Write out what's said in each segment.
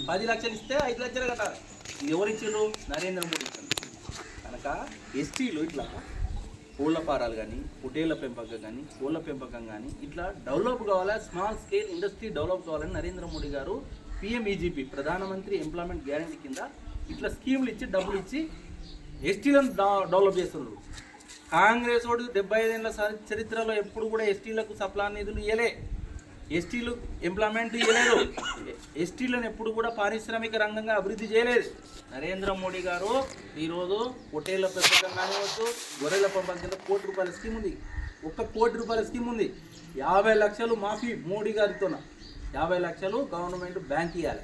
10 లక్షలు ఇస్తే 5 లక్షలు కట్టాలి. ఇది ఎవరు ఇచ్చిండ్రు? నరేంద్ర మోడీ ఇచ్చిండు. కనుక ఎస్టీలు ఇట్లా కోళ్ళ ఫారాలు కానీ, పొటేళ్ల పెంపకం కానీ, కోళ్ళ పెంపకం కానీ ఇట్లా డెవలప్ కావాలా, స్మాల్ స్కేల్ ఇండస్ట్రీ డెవలప్ కావాలని నరేంద్ర మోడీ గారు పిఎంఈజీపీ ప్రధానమంత్రి ఎంప్లాయ్మెంట్ గ్యారంటీ కింద ఇట్లా స్కీములు ఇచ్చి డబ్బులు ఇచ్చి ఎస్టీలను డెవలప్ చేస్తున్నారు. కాంగ్రెస్ వాడు 75 ఏళ్ళ చరిత్రలో ఎప్పుడు కూడా ఎస్టీలకు సప్లా నిధులు ఇవ్వలే, ఎస్టీలు ఎంప్లాయ్మెంట్ ఇవ్వలేదు, ఎస్టీలను ఎప్పుడు కూడా పారిశ్రామిక రంగంగా అభివృద్ధి చేయలేదు. నరేంద్ర మోడీ గారు ఈరోజు పొట్టేళ్ల పెంపకం కానివచ్చు, గొర్రెల పెంపకం కింద ₹1 కోటి స్కీమ్ ఉంది. ₹1 కోటి స్కీమ్ ఉంది. 50 లక్షలు మాఫీ మోడీ గారితో, 50 లక్షలు గవర్నమెంట్ బ్యాంక్ ఇవ్వాలి.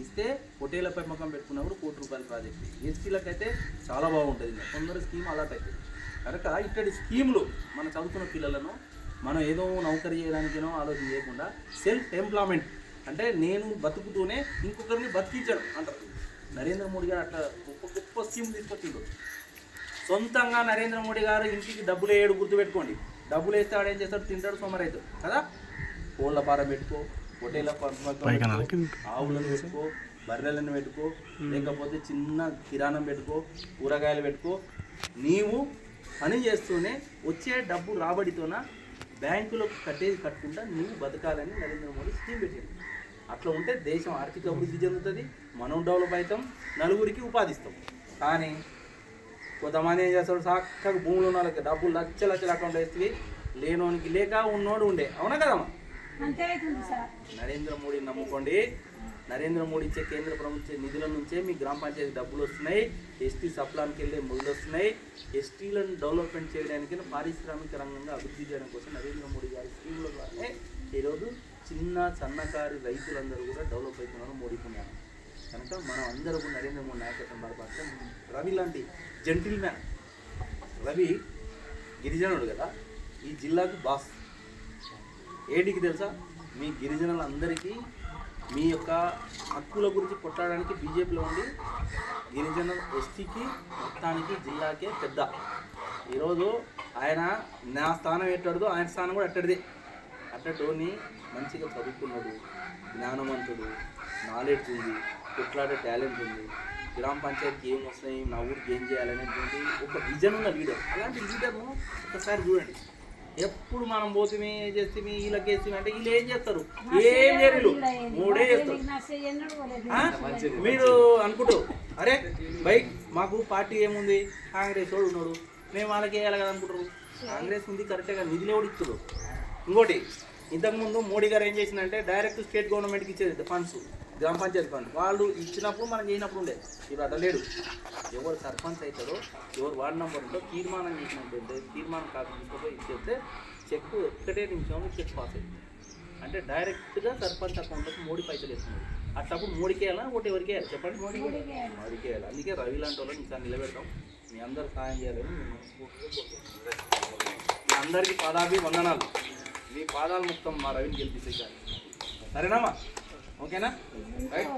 ఇస్తే పొట్టేళ్ల పెంపకం పెట్టుకున్నప్పుడు ₹1 కోటి ప్రాజెక్ట్. ఎస్టీలకు అయితే చాలా బాగుంటుంది. కొందరు స్కీమ్ అలాట్ అవుతుంది. కనుక ఇక్కడి స్కీములు మన చదువుతున్న పిల్లలను మనం ఏదో నౌకరీ చేయడానికేనో ఆలోచన చేయకుండా సెల్ఫ్ ఎంప్లాయ్మెంట్ అంటే నేను బతుకుతూనే ఇంకొకరిని బతికించడం అంటారు. నరేంద్ర మోడీ గారు అట్లా గొప్ప స్కీమ్ తీసుకొచ్చిండు. సొంతంగా నరేంద్ర మోడీ గారు ఇంటికి డబ్బులు వేయడు, గుర్తుపెట్టుకోండి. డబ్బులు వేస్తే ఆడు ఏం చేస్తాడు? తింటాడు, సోమరైతాడు కదా. కోళ్ళ ఫారం పెట్టుకో, పొట్టేళ్ళ ఆవులను పెట్టుకో, బర్రెలను పెట్టుకో, లేకపోతే చిన్న కిరాణం పెట్టుకో, కూరగాయలు పెట్టుకో. నీవు పని చేస్తూనే వచ్చే డబ్బు రాబడితోన బ్యాంకులకు కట్టుకుంటా నువ్వు బతకాలని నరేంద్ర మోడీ స్కీమ్ పెట్టాడు. అట్లా ఉంటే దేశం ఆర్థిక అభివృద్ధి చెందుతుంది, మనం డెవలప్ అవుతాం, నలుగురికి ఉపాధిస్తాం. కానీ కొంతమంది ఏం చేస్తాడు? చక్కగా భూములు ఉన్న వాళ్ళకి డబ్బులు లక్షల అకౌంట్లో వేస్తే లేనోనికి లేక ఉన్నోడు ఉండే. అవునా కదమ్మా? నరేంద్ర మోడీని నమ్ముకోండి. నరేంద్ర మోడీ ఇచ్చే కేంద్ర ప్రభుత్వ నిధుల నుంచే మీ గ్రామ పంచాయతీ డబ్బులు వస్తున్నాయి, ఎస్టీ సప్లానికి వెళ్ళే మొదలు వస్తున్నాయి. ఎస్టీలను డెవలప్మెంట్ చేయడానికి, పారిశ్రామిక రంగంగా అభివృద్ధి చేయడం కోసం నరేంద్ర మోడీ గారి స్కీముల ద్వారానే ఈరోజు చిన్న సన్నకారు రైతులందరూ కూడా డెవలప్ అవుతున్నారు మోడీ పుణ్యాన్ని. కనుక మనం అందరూ కూడా నరేంద్ర మోడీ నాయకత్వం బలపడితే రవి లాంటి జెంటిల్ మ్యాన్, రవి గిరిజనుడు కదా, ఈ జిల్లాకు బాస్. ఏంటికి తెలుసా? మీ గిరిజనులందరికీ మీ యొక్క హక్కుల గురించి కొట్టడానికి బీజేపీలో ఉండి గిరిజన ఎస్టీకి మొత్తానికి జిల్లాకే పెద్ద. ఈరోజు ఆయన నా స్థానం ఎట్టడదో ఆయన స్థానం కూడా అట్టడిదే. అట్టటోని మంచిగా చదువుకున్నాడు, జ్ఞానవంతుడు, నాలెడ్జ్ ఉంది, కొట్లాడే టాలెంట్ ఉంది, గ్రామ పంచాయతీకి ఏం వస్తాయి, నా ఊరికి ఏం చేయాలనేటువంటి ఒక విజన్ ఉన్న లీడర్. అలాంటి లీడర్ను ఒకసారి చూడండి. ఎప్పుడు మనం పోతే చేస్తే వీళ్ళకేసి అంటే వీళ్ళు ఏం చేస్తారు? ఏం చేయరు, మూడే చేస్తారు. మీరు అనుకుంటూ అరే బైక్ మాకు పార్టీ ఏముంది, కాంగ్రెస్ వాడు ఉన్నాడు, మేము వాళ్ళకి వేయాలి కదా అనుకుంటారు. కాంగ్రెస్ ఉంది కరెక్ట్గా, నిధులు ఎవడు ఇస్తారు? ఇంకోటి, ఇంతకుముందు మోడీ గారు ఏం చేసిందంటే డైరెక్ట్ స్టేట్ గవర్నమెంట్కి ఇచ్చేది ఫండ్స్, గ్రామ పంచాయతీ ఫండ్. వాళ్ళు ఇచ్చినప్పుడు మనం చేయనప్పుడు ఉండే. ఇప్పుడు అట్లా లేడు. ఎవరు సర్పంచ్ అవుతారో, ఎవరు వార్డు నెంబర్ ఉందో తీర్మానం చేసినట్టు తీర్మానం కాపీ తీసుకుపోయి ఇచ్చేస్తే చెక్ ఒక్కటే నిమిషంలో చెక్ పాస్ అవుతుంది. అంటే డైరెక్ట్గా సర్పంచ్ అకౌంట్లోకి మోడీ పైసలు వేస్తున్నారు. అట్లప్పుడు మోడీకి వేయాలా, ఒకటి ఎవరికి వేయాలి చెప్పండి? మోడీకి వేయాలి. అందుకే రవి లాంటి వాళ్ళని ఇంకా నిలబెడతాం. మీ అందరూ సాయం చేయాలని మేము మీ అందరికీ పాదాభివందనాలు. మీ పాదాలు ముక్తం మా రవిని గెలిపిస్తే. సరేనామా? ఓకేనా? రైట్.